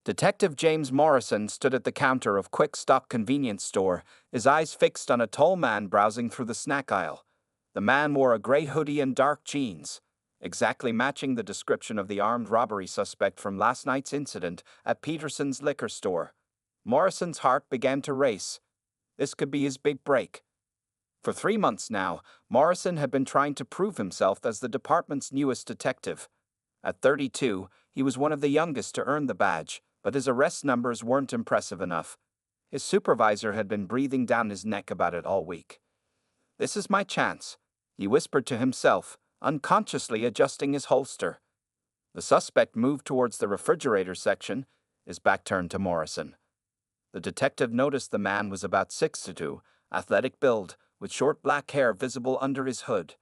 Detective James Morrison stood at the counter of Quick Stock convenience store, his eyes fixed on a tall man browsing through the snack aisle. The man wore a gray hoodie and dark jeans, exactly matching the description of the armed robbery suspect from last night's incident at Peterson's liquor store. Morrison's heart began to race. This could be his big break. For 3 months now, Morrison had been trying to prove himself as the department's newest detective. At 32, he was one of the youngest to earn the badge, but his arrest numbers weren't impressive enough. His supervisor had been breathing down his neck about it all week. "This is my chance," he whispered to himself, unconsciously adjusting his holster. The suspect moved towards the refrigerator section, his back turned to Morrison. The detective noticed the man was about 6'2", athletic build, with short black hair visible under his hood.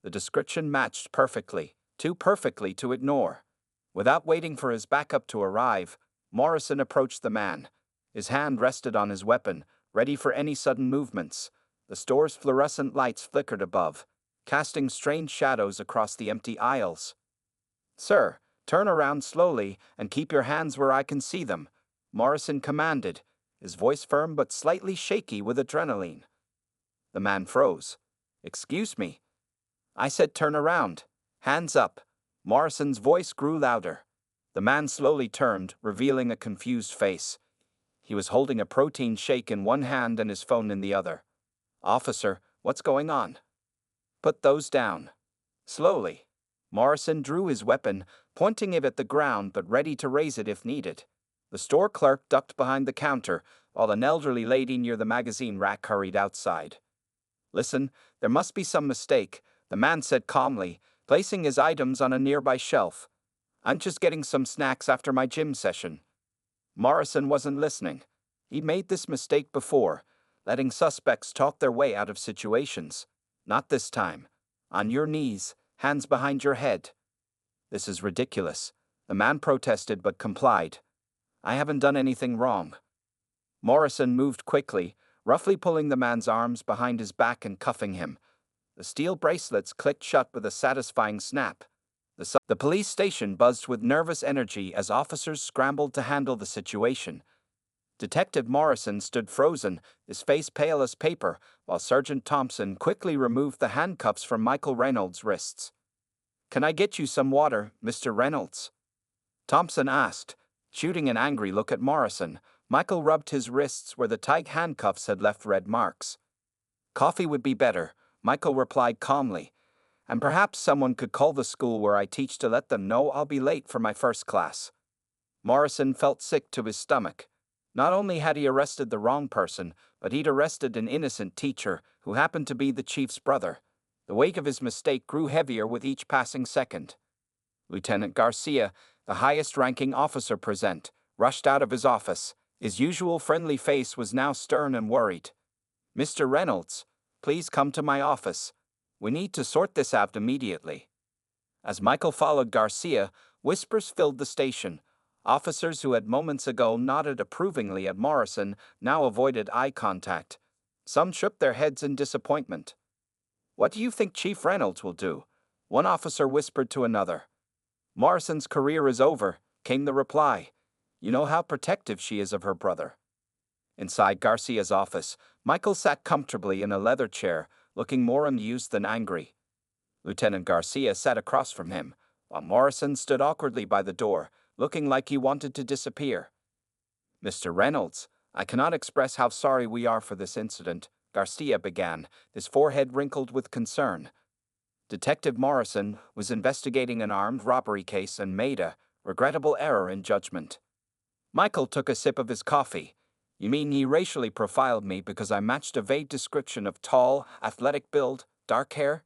The description matched perfectly, too perfectly to ignore. Without waiting for his backup to arrive, Morrison approached the man. His hand rested on his weapon, ready for any sudden movements. The store's fluorescent lights flickered above, casting strange shadows across the empty aisles. "Sir, turn around slowly and keep your hands where I can see them," Morrison commanded, his voice firm but slightly shaky with adrenaline. The man froze. "Excuse me." "I said turn around. Hands up." Morrison's voice grew louder. The man slowly turned, revealing a confused face. He was holding a protein shake in one hand and his phone in the other. "Officer, what's going on?" "Put those down." Slowly. Morrison drew his weapon, pointing it at the ground but ready to raise it if needed. The store clerk ducked behind the counter, while an elderly lady near the magazine rack hurried outside. "Listen, there must be some mistake," the man said calmly, placing his items on a nearby shelf. "I'm just getting some snacks after my gym session." Morrison wasn't listening. He'd made this mistake before, letting suspects talk their way out of situations. Not this time. "On your knees, hands behind your head." "This is ridiculous," the man protested but complied. "I haven't done anything wrong." Morrison moved quickly, roughly pulling the man's arms behind his back and cuffing him. The steel bracelets clicked shut with a satisfying snap. The police station buzzed with nervous energy as officers scrambled to handle the situation. Detective Morrison stood frozen, his face pale as paper, while Sergeant Thompson quickly removed the handcuffs from Michael Reynolds' wrists. "Can I get you some water, Mr. Reynolds?" Thompson asked, shooting an angry look at Morrison. Michael rubbed his wrists where the tight handcuffs had left red marks. "Coffee would be better," Michael replied calmly. "And perhaps someone could call the school where I teach to let them know I'll be late for my first class." Morrison felt sick to his stomach. Not only had he arrested the wrong person, but he'd arrested an innocent teacher who happened to be the chief's brother. The weight of his mistake grew heavier with each passing second. Lieutenant Garcia, the highest-ranking officer present, rushed out of his office. His usual friendly face was now stern and worried. "Mr. Reynolds, please come to my office. We need to sort this out immediately." As Michael followed Garcia, whispers filled the station. Officers who had moments ago nodded approvingly at Morrison now avoided eye contact. Some shook their heads in disappointment. "What do you think Chief Reynolds will do?" one officer whispered to another. "Morrison's career is over," came the reply. "You know how protective she is of her brother." Inside Garcia's office, Michael sat comfortably in a leather chair, looking more amused than angry. Lieutenant Garcia sat across from him, while Morrison stood awkwardly by the door, looking like he wanted to disappear. "Mr. Reynolds, I cannot express how sorry we are for this incident," Garcia began, his forehead wrinkled with concern. Detective Morrison was investigating an armed robbery case and made a regrettable error in judgment. Michael took a sip of his coffee. "You mean he racially profiled me because I matched a vague description of tall, athletic build, dark hair?"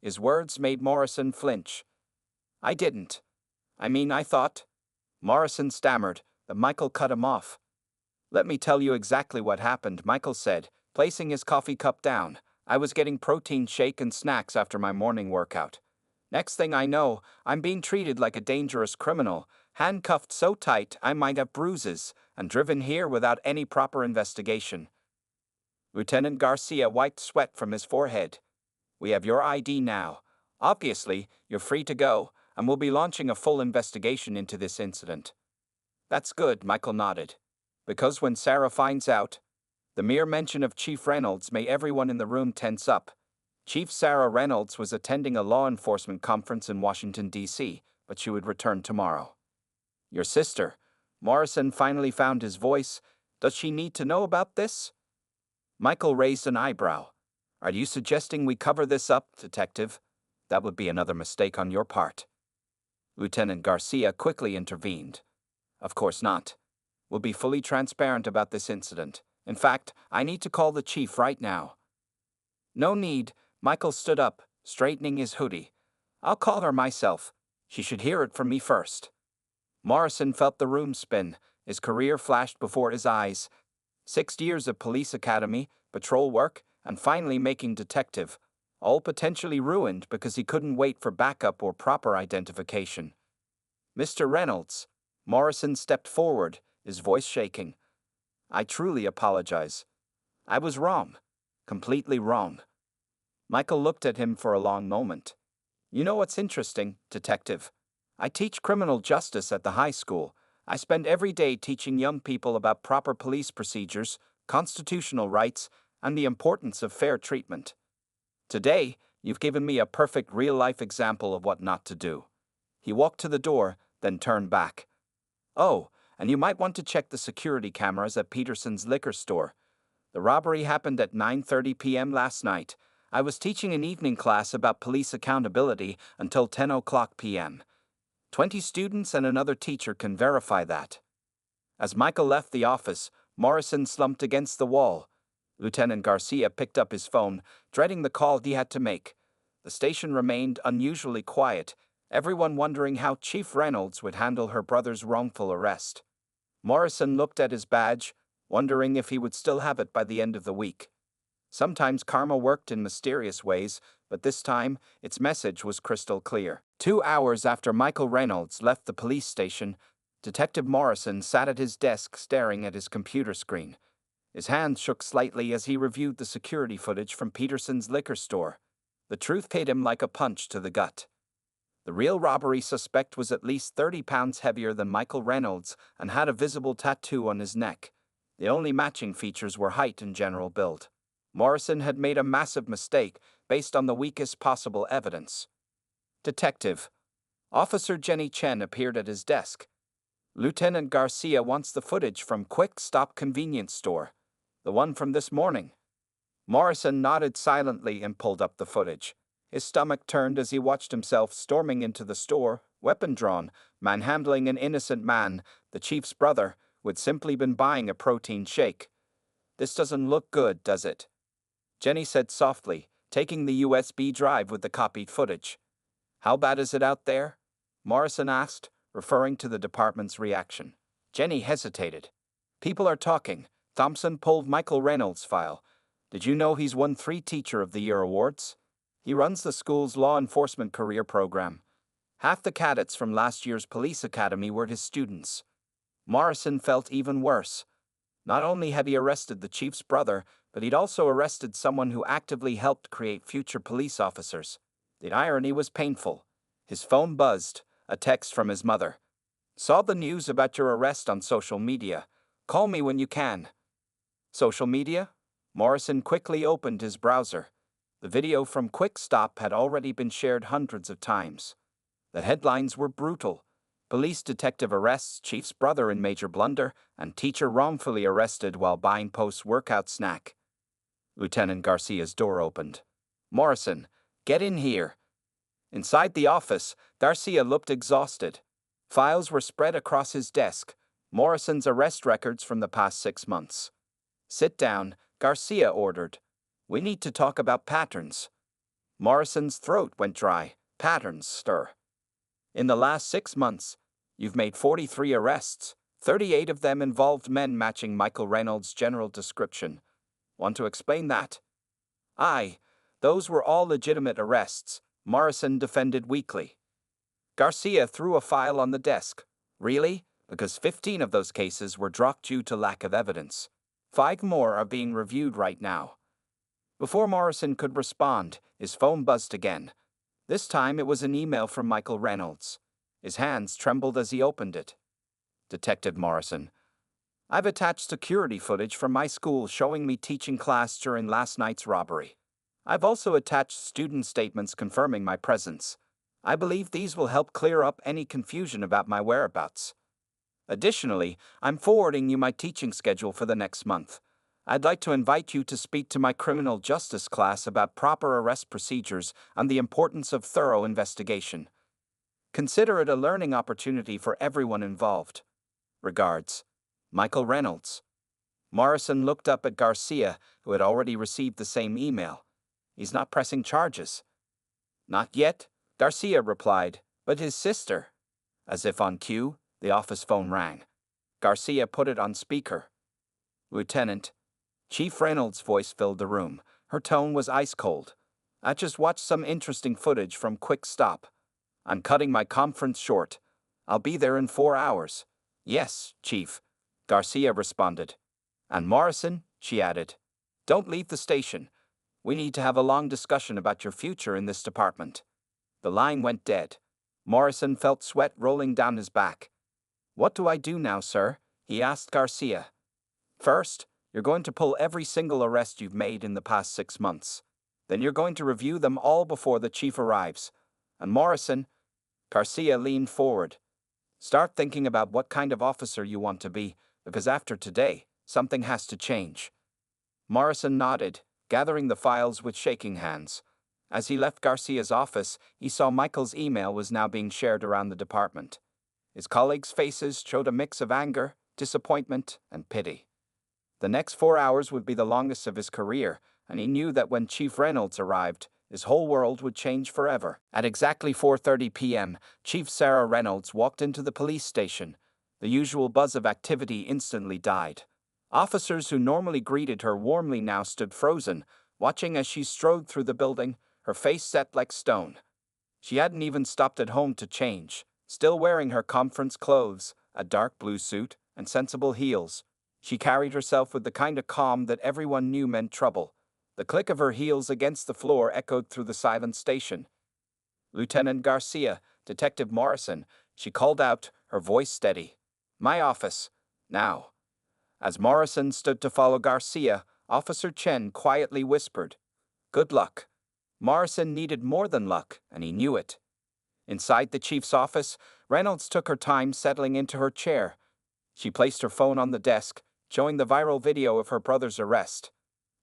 His words made Morrison flinch. "I didn't. I thought—" Morrison stammered, but Michael cut him off. "Let me tell you exactly what happened," Michael said, placing his coffee cup down. "I was getting protein shake and snacks after my morning workout. Next thing I know, I'm being treated like a dangerous criminal, handcuffed so tight I might have bruises, and driven here without any proper investigation." Lieutenant Garcia wiped sweat from his forehead. "We have your ID now. Obviously, you're free to go, and we'll be launching a full investigation into this incident." That's good, Michael nodded. Because when Sarah finds out, the mere mention of Chief Reynolds made everyone in the room tense up. Chief Sarah Reynolds was attending a law enforcement conference in Washington, D.C., but she would return tomorrow. Your sister. Morrison finally found his voice. Does she need to know about this? Michael raised an eyebrow. Are you suggesting we cover this up, Detective? That would be another mistake on your part. Lieutenant Garcia quickly intervened. Of course not. We'll be fully transparent about this incident. In fact, I need to call the chief right now. No need. Michael stood up, straightening his hoodie. I'll call her myself. She should hear it from me first. Morrison felt the room spin. His career flashed before his eyes. 6 years of police academy, patrol work, and finally making detective. All potentially ruined because he couldn't wait for backup or proper identification. Mr. Reynolds. Morrison stepped forward, his voice shaking. I truly apologize. I was wrong. Completely wrong. Michael looked at him for a long moment. You know what's interesting, Detective? I teach criminal justice at the high school. I spend every day teaching young people about proper police procedures, constitutional rights, and the importance of fair treatment. Today, you've given me a perfect real-life example of what not to do. He walked to the door, then turned back. Oh, and you might want to check the security cameras at Peterson's liquor store. The robbery happened at 9:30 p.m. last night. I was teaching an evening class about police accountability until 10 o'clock p.m. 20 students and another teacher can verify that. As Michael left the office, Morrison slumped against the wall. Lieutenant Garcia picked up his phone, dreading the call he had to make. The station remained unusually quiet, everyone wondering how Chief Reynolds would handle her brother's wrongful arrest. Morrison looked at his badge, wondering if he would still have it by the end of the week. Sometimes karma worked in mysterious ways, but this time, its message was crystal clear. 2 hours after Michael Reynolds left the police station, Detective Morrison sat at his desk staring at his computer screen. His hand shook slightly as he reviewed the security footage from Peterson's liquor store. The truth hit him like a punch to the gut. The real robbery suspect was at least 30 pounds heavier than Michael Reynolds and had a visible tattoo on his neck. The only matching features were height and general build. Morrison had made a massive mistake based on the weakest possible evidence. Detective. Officer Jenny Chen appeared at his desk. Lieutenant Garcia wants the footage from Quick Stop convenience store. The one from this morning. Morrison nodded silently and pulled up the footage. His stomach turned as he watched himself storming into the store, weapon drawn, manhandling an innocent man, the chief's brother, who had simply been buying a protein shake. This doesn't look good, does it? Jenny said softly, taking the USB drive with the copied footage. How bad is it out there? Morrison asked, referring to the department's reaction. Jenny hesitated. People are talking. Thompson pulled Michael Reynolds' file. Did you know he's won 3 Teacher of the Year awards? He runs the school's law enforcement career program. Half the cadets from last year's police academy were his students. Morrison felt even worse. Not only had he arrested the chief's brother, but he'd also arrested someone who actively helped create future police officers. The irony was painful. His phone buzzed, a text from his mother. Saw the news about your arrest on social media. Call me when you can. Social media? Morrison quickly opened his browser. The video from Quick Stop had already been shared hundreds of times. The headlines were brutal. Police detective arrests chief's brother in major blunder, and teacher wrongfully arrested while buying post-workout snack. Lieutenant Garcia's door opened. Morrison, get in here. Inside the office, Garcia looked exhausted. Files were spread across his desk, Morrison's arrest records from the past 6 months. Sit down, Garcia ordered. We need to talk about patterns. Morrison's throat went dry. Patterns, sir. In the last 6 months, you've made 43 arrests. 38 of them involved men matching Michael Reynolds' general description. Want to explain that? Aye, those were all legitimate arrests, Morrison defended weakly. Garcia threw a file on the desk. Really? Because 15 of those cases were dropped due to lack of evidence. 5 more are being reviewed right now. Before Morrison could respond, his phone buzzed again. This time it was an email from Michael Reynolds. His hands trembled as he opened it. Detective Morrison. "I've attached security footage from my school showing me teaching class during last night's robbery. I've also attached student statements confirming my presence. I believe these will help clear up any confusion about my whereabouts. Additionally, I'm forwarding you my teaching schedule for the next month. I'd like to invite you to speak to my criminal justice class about proper arrest procedures and the importance of thorough investigation. Consider it a learning opportunity for everyone involved. Regards, Michael Reynolds." Morrison looked up at Garcia, who had already received the same email. "He's not pressing charges." "Not yet," Garcia replied, "but his sister." As if on cue, the office phone rang. Garcia put it on speaker. "Lieutenant." Chief Reynolds' voice filled the room. Her tone was ice cold. "I just watched some interesting footage from Quick Stop. I'm cutting my conference short. I'll be there in 4 hours." "Yes, Chief," Garcia responded. "And Morrison," she added, "don't leave the station. We need to have a long discussion about your future in this department." The line went dead. Morrison felt sweat rolling down his back. "What do I do now, sir?" he asked Garcia. "First, you're going to pull every single arrest you've made in the past 6 months. Then you're going to review them all before the chief arrives. And Morrison," Garcia leaned forward, "start thinking about what kind of officer you want to be, because after today, something has to change." Morrison nodded, gathering the files with shaking hands. As he left Garcia's office, he saw Michael's email was now being shared around the department. His colleagues' faces showed a mix of anger, disappointment, and pity. The next 4 hours would be the longest of his career, and he knew that when Chief Reynolds arrived, his whole world would change forever. At exactly 4:30 p.m., Chief Sarah Reynolds walked into the police station. The usual buzz of activity instantly died. Officers who normally greeted her warmly now stood frozen, watching as she strode through the building, her face set like stone. She hadn't even stopped at home to change, still wearing her conference clothes, a dark blue suit, and sensible heels. She carried herself with the kind of calm that everyone knew meant trouble. The click of her heels against the floor echoed through the silent station. "Lieutenant Garcia, Detective Morrison," she called out, her voice steady. "My office. Now." As Morrison stood to follow Garcia, Officer Chen quietly whispered, "Good luck." Morrison needed more than luck, and he knew it. Inside the chief's office, Reynolds took her time settling into her chair. She placed her phone on the desk, showing the viral video of her brother's arrest.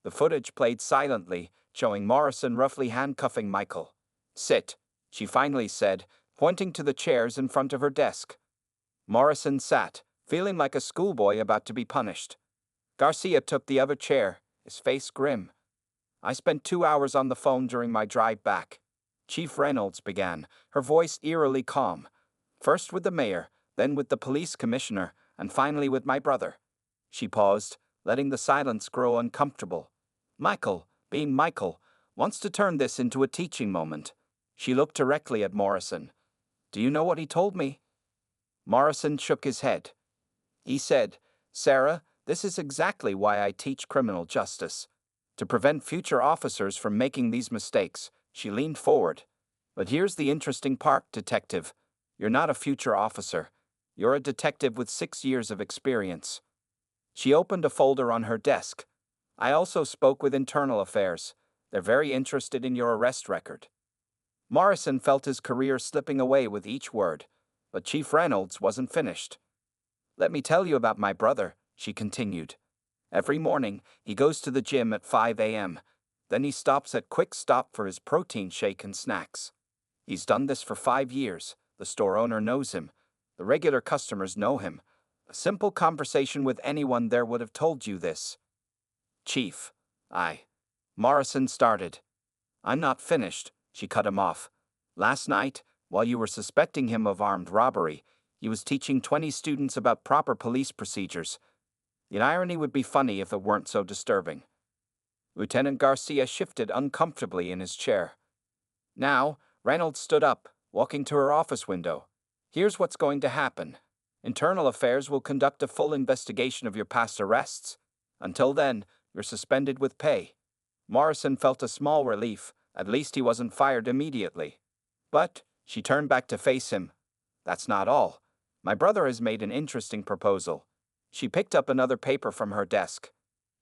The footage played silently, showing Morrison roughly handcuffing Michael. "Sit," she finally said, pointing to the chairs in front of her desk. Morrison sat, feeling like a schoolboy about to be punished. Garcia took the other chair, his face grim. "I spent 2 hours on the phone during my drive back," Chief Reynolds began, her voice eerily calm. "First with the mayor, then with the police commissioner, and finally with my brother." She paused, letting the silence grow uncomfortable. "Michael, being Michael, wants to turn this into a teaching moment." She looked directly at Morrison. "Do you know what he told me?" Morrison shook his head. "He said, 'Sarah, this is exactly why I teach criminal justice. To prevent future officers from making these mistakes." She leaned forward. "But here's the interesting part, Detective. You're not a future officer. You're a detective with 6 years of experience." She opened a folder on her desk. "I also spoke with Internal Affairs. They're very interested in your arrest record." Morrison felt his career slipping away with each word, but Chief Reynolds wasn't finished. "Let me tell you about my brother," she continued. "Every morning, he goes to the gym at 5 a.m. Then he stops at Quick Stop for his protein shake and snacks. He's done this for 5 years. The store owner knows him. The regular customers know him. A simple conversation with anyone there would have told you this." "Chief, Morrison started. "I'm not finished," she cut him off. "Last night, while you were suspecting him of armed robbery, he was teaching 20 students about proper police procedures. The irony would be funny if it weren't so disturbing." Lieutenant Garcia shifted uncomfortably in his chair. Now, Reynolds stood up, walking to her office window. "Here's what's going to happen. Internal Affairs will conduct a full investigation of your past arrests. Until then, you're suspended with pay." Morrison felt a small relief. At least he wasn't fired immediately. "But," she turned back to face him, "that's not all. My brother has made an interesting proposal. She picked up another paper from her desk.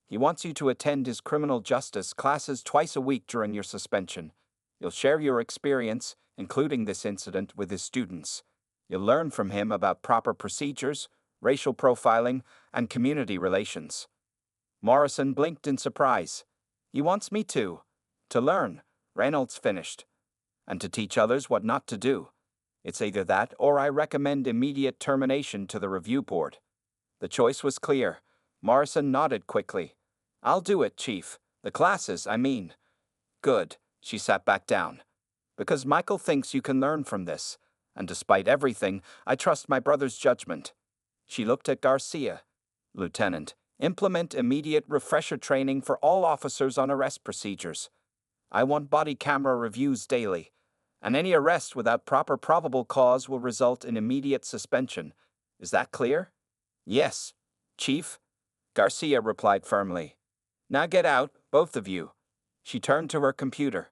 He wants you to attend his criminal justice classes twice a week during your suspension. You'll share your experience, including this incident, with his students. You'll learn from him about proper procedures, racial profiling, and community relations. Morrison blinked in surprise. He wants me to learn, Reynolds finished, and to teach others what not to do. It's either that or I recommend immediate termination to the review board. The choice was clear. Morrison nodded quickly. I'll do it, Chief. The classes, I mean. Good. She sat back down. Because Michael thinks you can learn from this, and despite everything, I trust my brother's judgment. She looked at Garcia. Lieutenant, implement immediate refresher training for all officers on arrest procedures. I want body camera reviews daily, and any arrest without proper probable cause will result in immediate suspension. Is that clear? Yes, Chief, Garcia replied firmly. Now get out, both of you. She turned to her computer.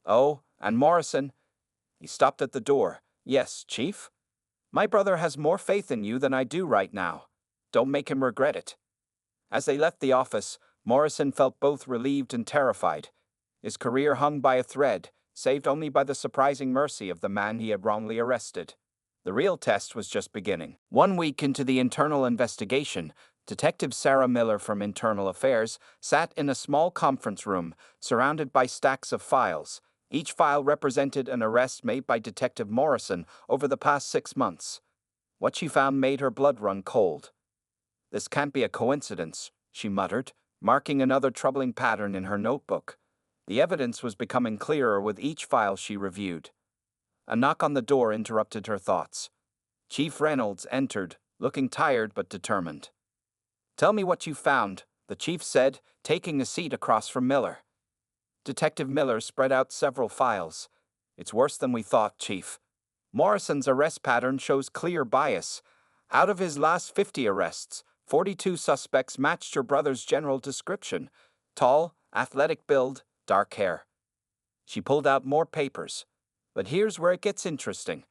Oh, and Morrison. He stopped at the door. Yes, Chief? My brother has more faith in you than I do right now. Don't make him regret it. As they left the office, Morrison felt both relieved and terrified. His career hung by a thread, saved only by the surprising mercy of the man he had wrongly arrested. The real test was just beginning. 1 week into the internal investigation, Detective Sarah Miller from Internal Affairs sat in a small conference room, surrounded by stacks of files. Each file represented an arrest made by Detective Morrison over the past 6 months. What she found made her blood run cold. This can't be a coincidence, she muttered, marking another troubling pattern in her notebook. The evidence was becoming clearer with each file she reviewed. A knock on the door interrupted her thoughts. Chief Reynolds entered, looking tired but determined. Tell me what you found, the chief said, taking a seat across from Miller. Detective Miller spread out several files. It's worse than we thought, Chief. Morrison's arrest pattern shows clear bias. Out of his last 50 arrests, 42 suspects matched your brother's general description. Tall, athletic build, dark hair. She pulled out more papers. But here's where it gets interesting.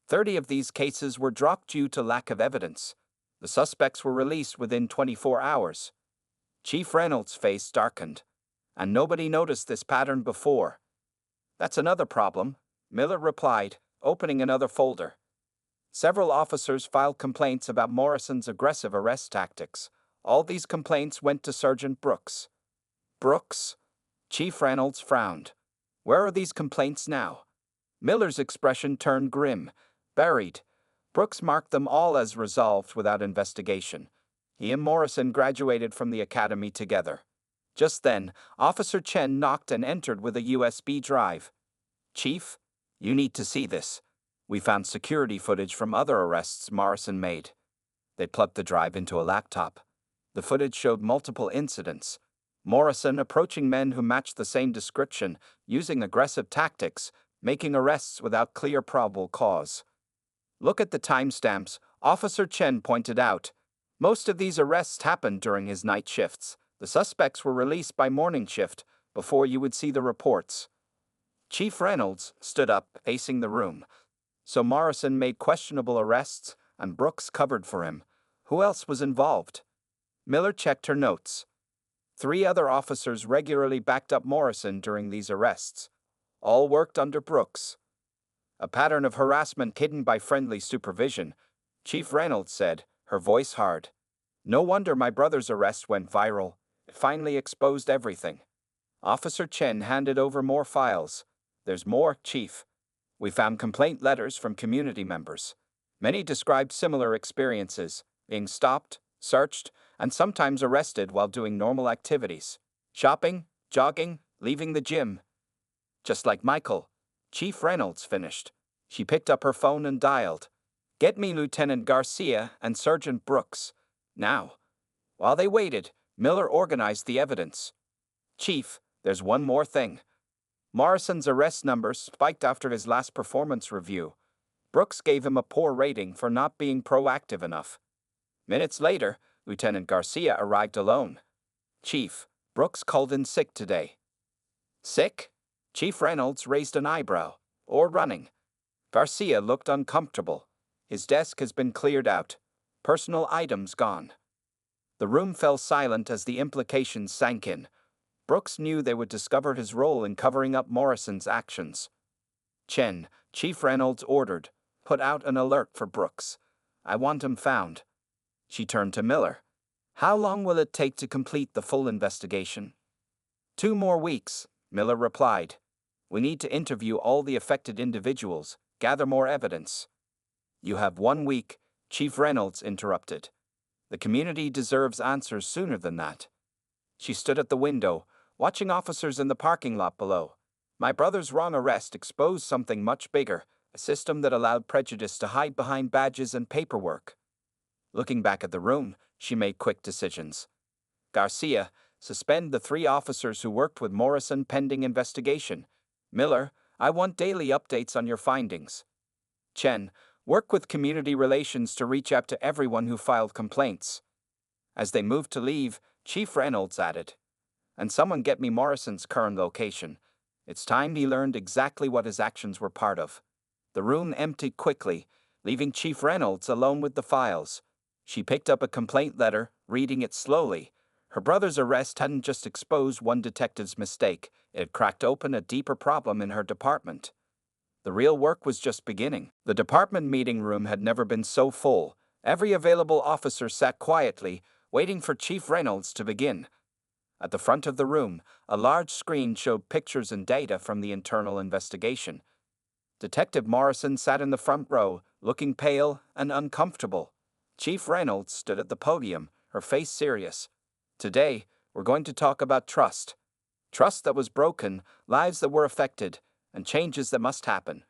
30 of these cases were dropped due to lack of evidence. The suspects were released within 24 hours. Chief Reynolds' face darkened. And nobody noticed this pattern before. That's another problem, Miller replied, opening another folder. Several officers filed complaints about Morrison's aggressive arrest tactics. All these complaints went to Sergeant Brooks. Brooks? Chief Reynolds frowned. Where are these complaints now? Miller's expression turned grim. Buried. Brooks marked them all as resolved without investigation. He and Morrison graduated from the academy together. Just then, Officer Chen knocked and entered with a USB drive. Chief, you need to see this. We found security footage from other arrests Morrison made. They plugged the drive into a laptop. The footage showed multiple incidents. Morrison approaching men who matched the same description, using aggressive tactics, making arrests without clear probable cause. Look at the timestamps, Officer Chen pointed out. Most of these arrests happened during his night shifts. The suspects were released by morning shift, before you would see the reports. Chief Reynolds stood up, pacing the room. So Morrison made questionable arrests, and Brooks covered for him. Who else was involved? Miller checked her notes. 3 other officers regularly backed up Morrison during these arrests. All worked under Brooks. A pattern of harassment hidden by friendly supervision, Chief Reynolds said, her voice hard. No wonder my brother's arrest went viral. It finally exposed everything. Officer Chen handed over more files. There's more, Chief. We found complaint letters from community members. Many described similar experiences, being stopped, searched, and sometimes arrested while doing normal activities. Shopping, jogging, leaving the gym. Just like Michael. Chief Reynolds finished. She picked up her phone and dialed. Get me Lieutenant Garcia and Sergeant Brooks. Now. While they waited, Miller organized the evidence. Chief, there's one more thing. Morrison's arrest number spiked after his last performance review. Brooks gave him a poor rating for not being proactive enough. Minutes later, Lieutenant Garcia arrived alone. Chief, Brooks called in sick today. Sick? Chief Reynolds raised an eyebrow. Or running. Garcia looked uncomfortable. His desk has been cleared out. Personal items gone. The room fell silent as the implications sank in. Brooks knew they would discover his role in covering up Morrison's actions. Chen, Chief Reynolds ordered, put out an alert for Brooks. I want him found. She turned to Miller. How long will it take to complete the full investigation? 2 more weeks, Miller replied. We need to interview all the affected individuals, gather more evidence. You have 1 week, Chief Reynolds interrupted. The community deserves answers sooner than that. She stood at the window, watching officers in the parking lot below. My brother's wrong arrest exposed something much bigger, a system that allowed prejudice to hide behind badges and paperwork. Looking back at the room, she made quick decisions. Garcia, suspend the 3 officers who worked with Morrison pending investigation. Miller, I want daily updates on your findings. Chen, work with community relations to reach out to everyone who filed complaints. As they moved to leave, Chief Reynolds added, and someone get me Morrison's current location. It's time he learned exactly what his actions were part of. The room emptied quickly, leaving Chief Reynolds alone with the files. She picked up a complaint letter, reading it slowly. Her brother's arrest hadn't just exposed one detective's mistake, it had cracked open a deeper problem in her department. The real work was just beginning. The department meeting room had never been so full. Every available officer sat quietly, waiting for Chief Reynolds to begin. At the front of the room, a large screen showed pictures and data from the internal investigation. Detective Morrison sat in the front row, looking pale and uncomfortable. Chief Reynolds stood at the podium, her face serious. Today, we're going to talk about trust. Trust that was broken, lives that were affected, and changes that must happen.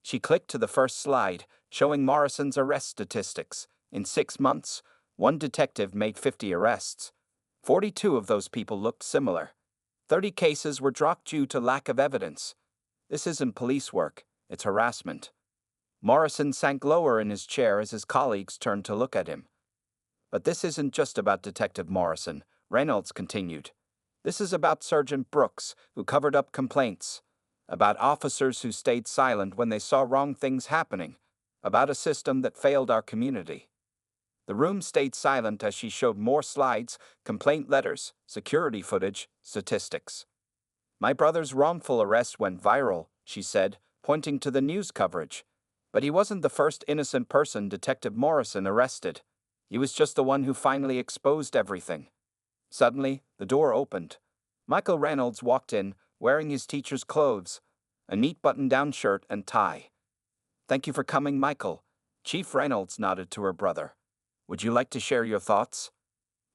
She clicked to the first slide, showing Morrison's arrest statistics. In 6 months, 1 detective made 50 arrests. 42 of those people looked similar. 30 cases were dropped due to lack of evidence. This isn't police work, it's harassment. Morrison sank lower in his chair as his colleagues turned to look at him. But this isn't just about Detective Morrison, Reynolds continued. This is about Sergeant Brooks, who covered up complaints. About officers who stayed silent when they saw wrong things happening. About a system that failed our community. The room stayed silent as she showed more slides, complaint letters, security footage, statistics. My brother's wrongful arrest went viral, she said, pointing to the news coverage. But he wasn't the first innocent person Detective Morrison arrested. He was just the one who finally exposed everything. Suddenly, the door opened. Michael Reynolds walked in, wearing his teacher's clothes, a neat button-down shirt and tie. Thank you for coming, Michael. Chief Reynolds nodded to her brother. Would you like to share your thoughts?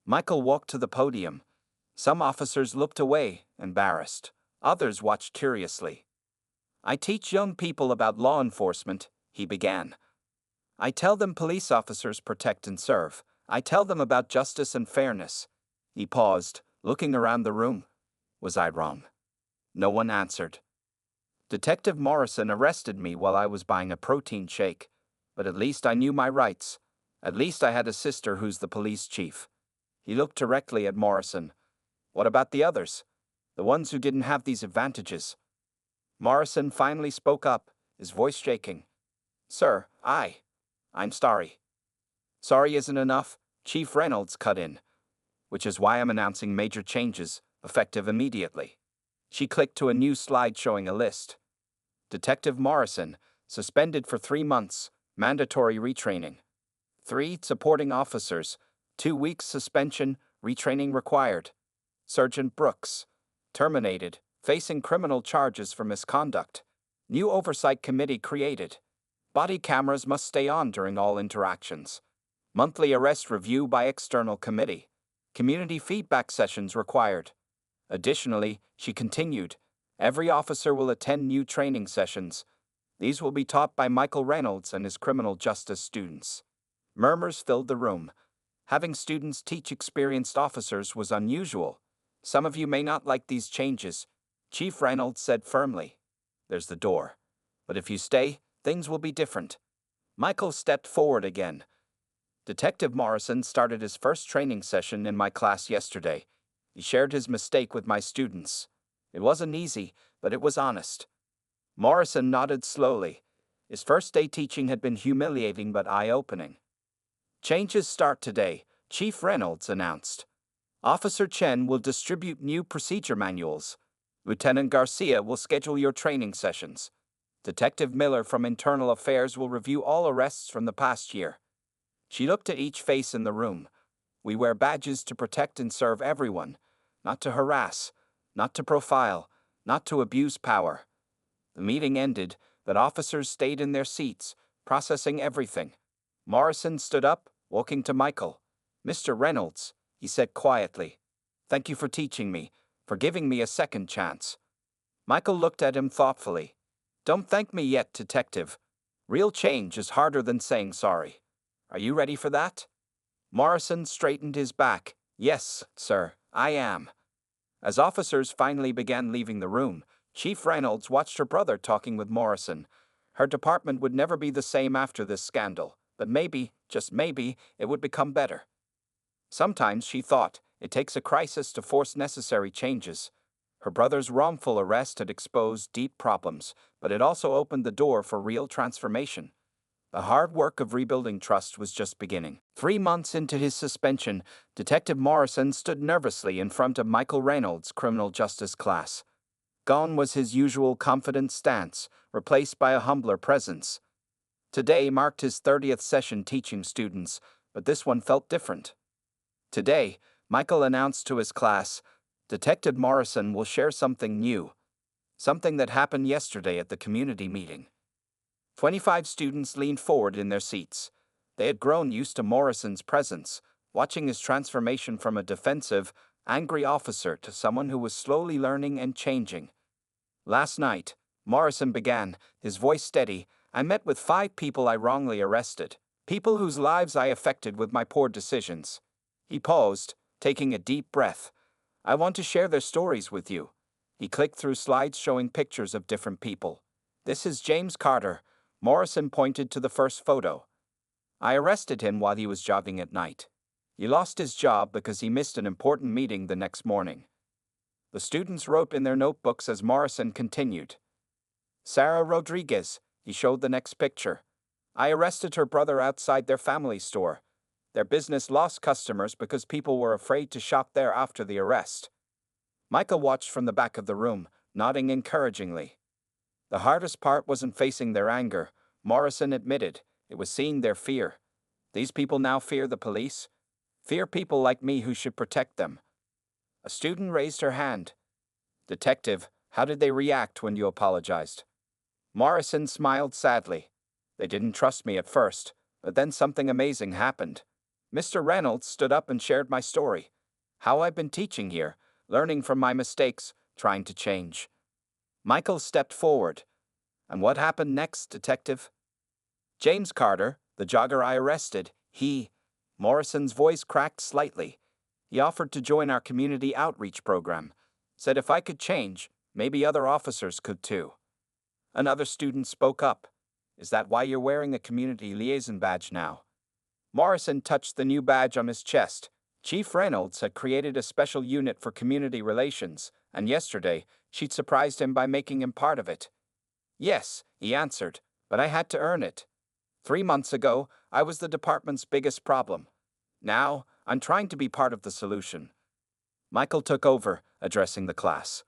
Michael walked to the podium. Some officers looked away, embarrassed. Others watched curiously. I teach young people about law enforcement, he began. I tell them police officers protect and serve. I tell them about justice and fairness. He paused, looking around the room. Was I wrong? No one answered. Detective Morrison arrested me while I was buying a protein shake, but at least I knew my rights. At least I had a sister who's the police chief. He looked directly at Morrison. What about the others? The ones who didn't have these advantages? Morrison finally spoke up, his voice shaking. Sir, I'm sorry. Sorry isn't enough, Chief Reynolds cut in. Which is why I'm announcing major changes, effective immediately. She clicked to a new slide showing a list. Detective Morrison, suspended for 3 months, mandatory retraining. 3 supporting officers, 2 weeks suspension, retraining required. Sergeant Brooks, terminated, facing criminal charges for misconduct. New oversight committee created. Body cameras must stay on during all interactions. Monthly arrest review by external committee. Community feedback sessions required. Additionally, she continued, every officer will attend new training sessions. These will be taught by Michael Reynolds and his criminal justice students. Murmurs filled the room. Having students teach experienced officers was unusual. Some of you may not like these changes, Chief Reynolds said firmly. There's the door. But if you stay, things will be different. Michael stepped forward again. Detective Morrison started his first training session in my class yesterday. He shared his mistake with my students. It wasn't easy, but it was honest. Morrison nodded slowly. His first day teaching had been humiliating but eye-opening. Changes start today, Chief Reynolds announced. Officer Chen will distribute new procedure manuals. Lieutenant Garcia will schedule your training sessions. Detective Miller from Internal Affairs will review all arrests from the past year. She looked at each face in the room. We wear badges to protect and serve everyone, not to harass, not to profile, not to abuse power. The meeting ended, but officers stayed in their seats, processing everything. Morrison stood up, walking to Michael. "Mr. Reynolds," he said quietly, "thank you for teaching me, for giving me a second chance." Michael looked at him thoughtfully. "Don't thank me yet, detective. Real change is harder than saying sorry. Are you ready for that?" Morrison straightened his back. "Yes, sir, I am." As officers finally began leaving the room, Chief Reynolds watched her brother talking with Morrison. Her department would never be the same after this scandal, but maybe, just maybe, it would become better. Sometimes, she thought, it takes a crisis to force necessary changes. Her brother's wrongful arrest had exposed deep problems, but it also opened the door for real transformation. The hard work of rebuilding trust was just beginning. 3 months into his suspension, Detective Morrison stood nervously in front of Michael Reynolds' criminal justice class. Gone was his usual confident stance, replaced by a humbler presence. Today marked his 30th session teaching students, but this one felt different. Today, Michael announced to his class, "Detective Morrison will share something new. Something that happened yesterday at the community meeting." 25 students leaned forward in their seats. They had grown used to Morrison's presence, watching his transformation from a defensive, angry officer to someone who was slowly learning and changing. "Last night," Morrison began, his voice steady, "I met with 5 people I wrongly arrested, people whose lives I affected with my poor decisions." He paused, taking a deep breath. "I want to share their stories with you." He clicked through slides showing pictures of different people. "This is James Carter." Morrison pointed to the first photo. "I arrested him while he was jogging at night. He lost his job because he missed an important meeting the next morning." The students wrote in their notebooks as Morrison continued. "Sarah Rodriguez," he showed the next picture. "I arrested her brother outside their family store. Their business lost customers because people were afraid to shop there after the arrest." Michael watched from the back of the room, nodding encouragingly. The hardest part wasn't facing their anger, Morrison admitted. It was seeing their fear. These people now fear the police. Fear people like me who should protect them. A student raised her hand. "Detective, how did they react when you apologized?" Morrison smiled sadly. "They didn't trust me at first, but then something amazing happened. Mr. Reynolds stood up and shared my story. How I've been teaching here, learning from my mistakes, trying to change." Michael stepped forward. "And what happened next, detective?" "James Carter, the jogger I arrested, Morrison's voice cracked slightly. "He offered to join our community outreach program. Said if I could change, maybe other officers could too." Another student spoke up. "Is that why you're wearing a community liaison badge now?" Morrison touched the new badge on his chest. Chief Reynolds had created a special unit for community relations, and yesterday, she'd surprised him by making him part of it. "Yes," he answered, "but I had to earn it. 3 months ago, I was the department's biggest problem. Now, I'm trying to be part of the solution." Michael took over, addressing the class.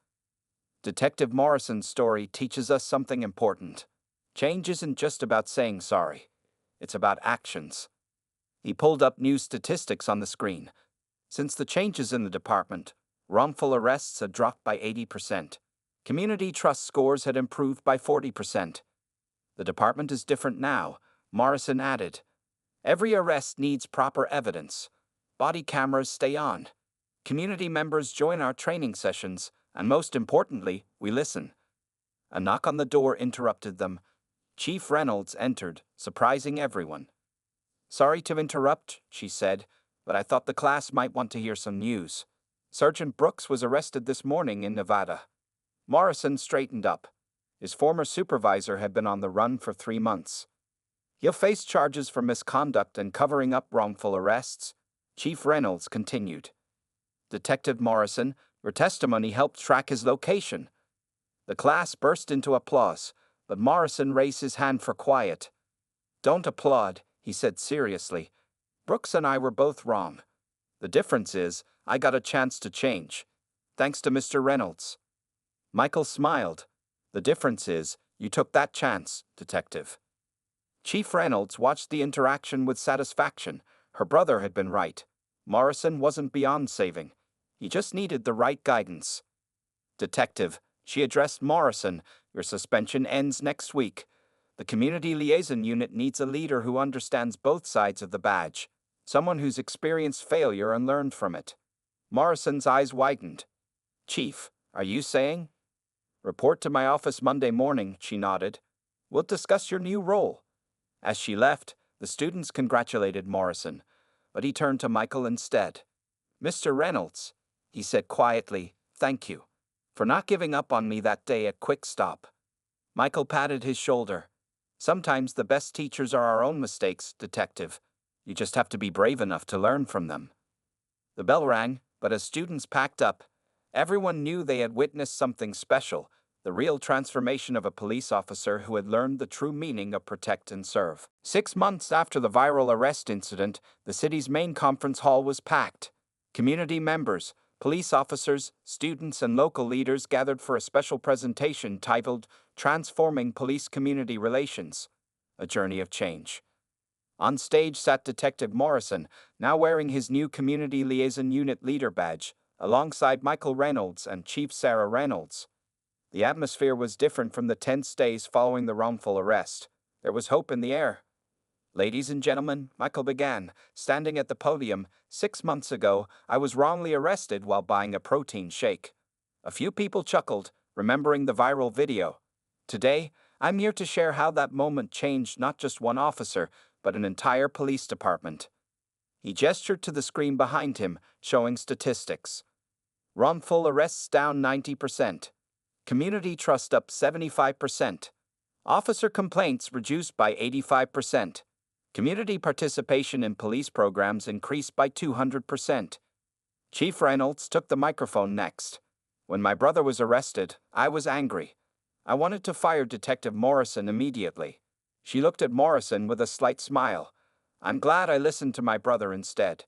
"Detective Morrison's story teaches us something important. Change isn't just about saying sorry. It's about actions." He pulled up new statistics on the screen. Since the changes in the department, wrongful arrests had dropped by 80%. Community trust scores had improved by 40%. "The department is different now," Morrison added. "Every arrest needs proper evidence. Body cameras stay on. Community members join our training sessions, and most importantly, we listen." A knock on the door interrupted them. Chief Reynolds entered, surprising everyone. "Sorry to interrupt," she said, "but I thought the class might want to hear some news. Sergeant Brooks was arrested this morning in Nevada." Morrison straightened up. His former supervisor had been on the run for 3 months. "He'll face charges for misconduct and covering up wrongful arrests," Chief Reynolds continued. "Detective Morrison, your testimony helped track his location." The class burst into applause, but Morrison raised his hand for quiet. "Don't applaud," he said seriously. "Brooks and I were both wrong. The difference is, I got a chance to change. Thanks to Mr. Reynolds." Michael smiled. "The difference is, you took that chance, Detective." Chief Reynolds watched the interaction with satisfaction. Her brother had been right. Morrison wasn't beyond saving. He just needed the right guidance. "Detective," she addressed Morrison, "your suspension ends next week. The Community Liaison Unit needs a leader who understands both sides of the badge, someone who's experienced failure and learned from it." Morrison's eyes widened. "Chief, are you saying?" "Report to my office Monday morning," she nodded. "We'll discuss your new role." As she left, the students congratulated Morrison, but he turned to Michael instead. "Mr. Reynolds," he said quietly, "thank you for not giving up on me that day at Quick Stop." Michael patted his shoulder. "Sometimes the best teachers are our own mistakes, Detective. You just have to be brave enough to learn from them." The bell rang, but as students packed up, everyone knew they had witnessed something special, the real transformation of a police officer who had learned the true meaning of protect and serve. 6 months after the viral arrest incident, the city's main conference hall was packed. Community members, police officers, students, and local leaders gathered for a special presentation titled Transforming Police-Community Relations: A Journey of Change. On stage sat Detective Morrison, now wearing his new Community Liaison Unit leader badge, alongside Michael Reynolds and Chief Sarah Reynolds. The atmosphere was different from the tense days following the wrongful arrest. There was hope in the air. "Ladies and gentlemen," Michael began, standing at the podium, "6 months ago, I was wrongly arrested while buying a protein shake. A few people chuckled, remembering the viral video. Today, I'm here to share how that moment changed not just one officer, but an entire police department." He gestured to the screen behind him, showing statistics. Wrongful arrests down 90%. Community trust up 75%. Officer complaints reduced by 85%. Community participation in police programs increased by 200%. Chief Reynolds took the microphone next. "When my brother was arrested, I was angry. I wanted to fire Detective Morrison immediately." She looked at Morrison with a slight smile. "I'm glad I listened to my brother instead."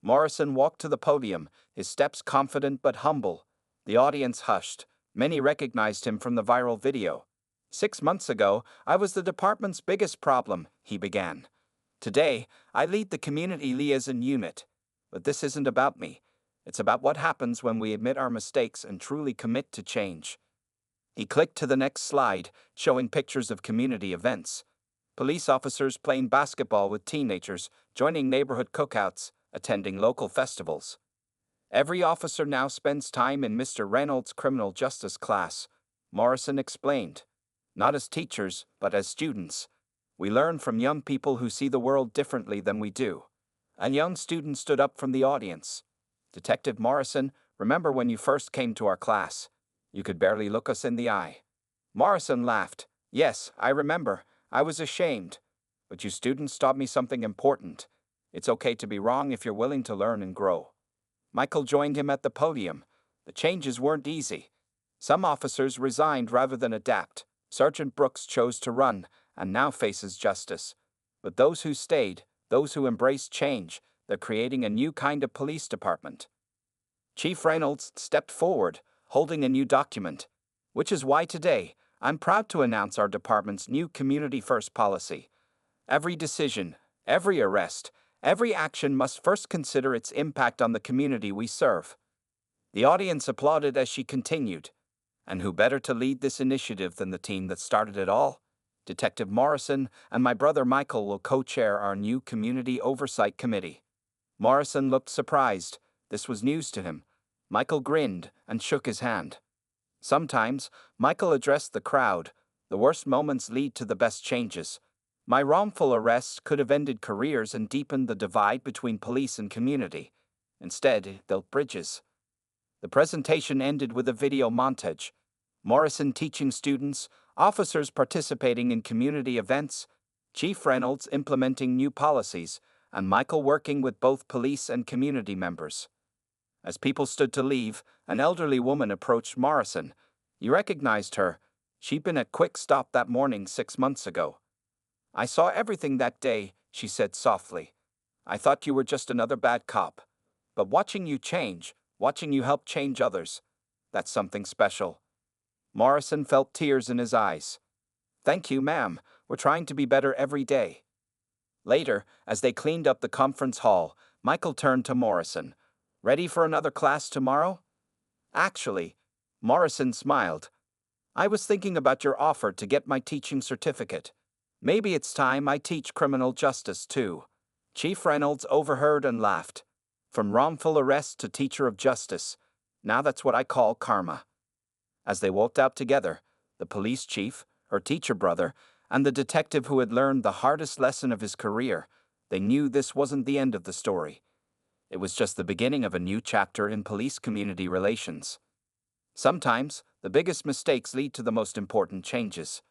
Morrison walked to the podium, his steps confident but humble. The audience hushed. Many recognized him from the viral video. "6 months ago, I was the department's biggest problem," he began. "Today, I lead the Community Liaison Unit. But this isn't about me. It's about what happens when we admit our mistakes and truly commit to change." He clicked to the next slide, showing pictures of community events. Police officers playing basketball with teenagers, joining neighborhood cookouts, attending local festivals. "Every officer now spends time in Mr. Reynolds' criminal justice class," Morrison explained. "Not as teachers, but as students. We learn from young people who see the world differently than we do." A young student stood up from the audience. "Detective Morrison, remember when you first came to our class? You could barely look us in the eye." Morrison laughed. "Yes, I remember. I was ashamed. But you students taught me something important. It's okay to be wrong if you're willing to learn and grow." Michael joined him at the podium. The changes weren't easy. Some officers resigned rather than adapt. Sergeant Brooks chose to run, and now faces justice. But those who stayed, those who embraced change, they're creating a new kind of police department. Chief Reynolds stepped forward, holding a new document. "Which is why today, I'm proud to announce our department's new Community First policy. Every decision, every arrest, every action must first consider its impact on the community we serve." The audience applauded as she continued. "And who better to lead this initiative than the team that started it all? Detective Morrison and my brother Michael will co-chair our new Community Oversight Committee." Morrison looked surprised. This was news to him. Michael grinned and shook his hand. Sometimes, Michael addressed the crowd. "The worst moments lead to the best changes. My wrongful arrests could have ended careers and deepened the divide between police and community. Instead, it built bridges." The presentation ended with a video montage. Morrison teaching students, officers participating in community events, Chief Reynolds implementing new policies, and Michael working with both police and community members. As people stood to leave, an elderly woman approached Morrison. He recognized her. She'd been at Quick Stop that morning 6 months ago. I saw everything that day, she said softly. I thought you were just another bad cop. But watching you change, watching you help change others, that's something special. Morrison felt tears in his eyes. Thank you, ma'am. We're trying to be better every day. Later, as they cleaned up the conference hall, Michael turned to Morrison. Ready for another class tomorrow? Actually, Morrison smiled. I was thinking about your offer to get my teaching certificate. Maybe it's time I teach criminal justice too. Chief Reynolds overheard and laughed. From wrongful arrest to teacher of justice. Now that's what I call karma. As they walked out together, the police chief, her teacher brother, and the detective who had learned the hardest lesson of his career, they knew this wasn't the end of the story. It was just the beginning of a new chapter in police-community relations. Sometimes, the biggest mistakes lead to the most important changes.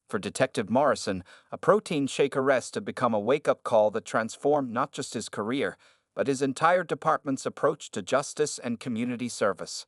For Detective Morrison, a protein shake arrest had become a wake-up call that transformed not just his career, but his entire department's approach to justice and community service.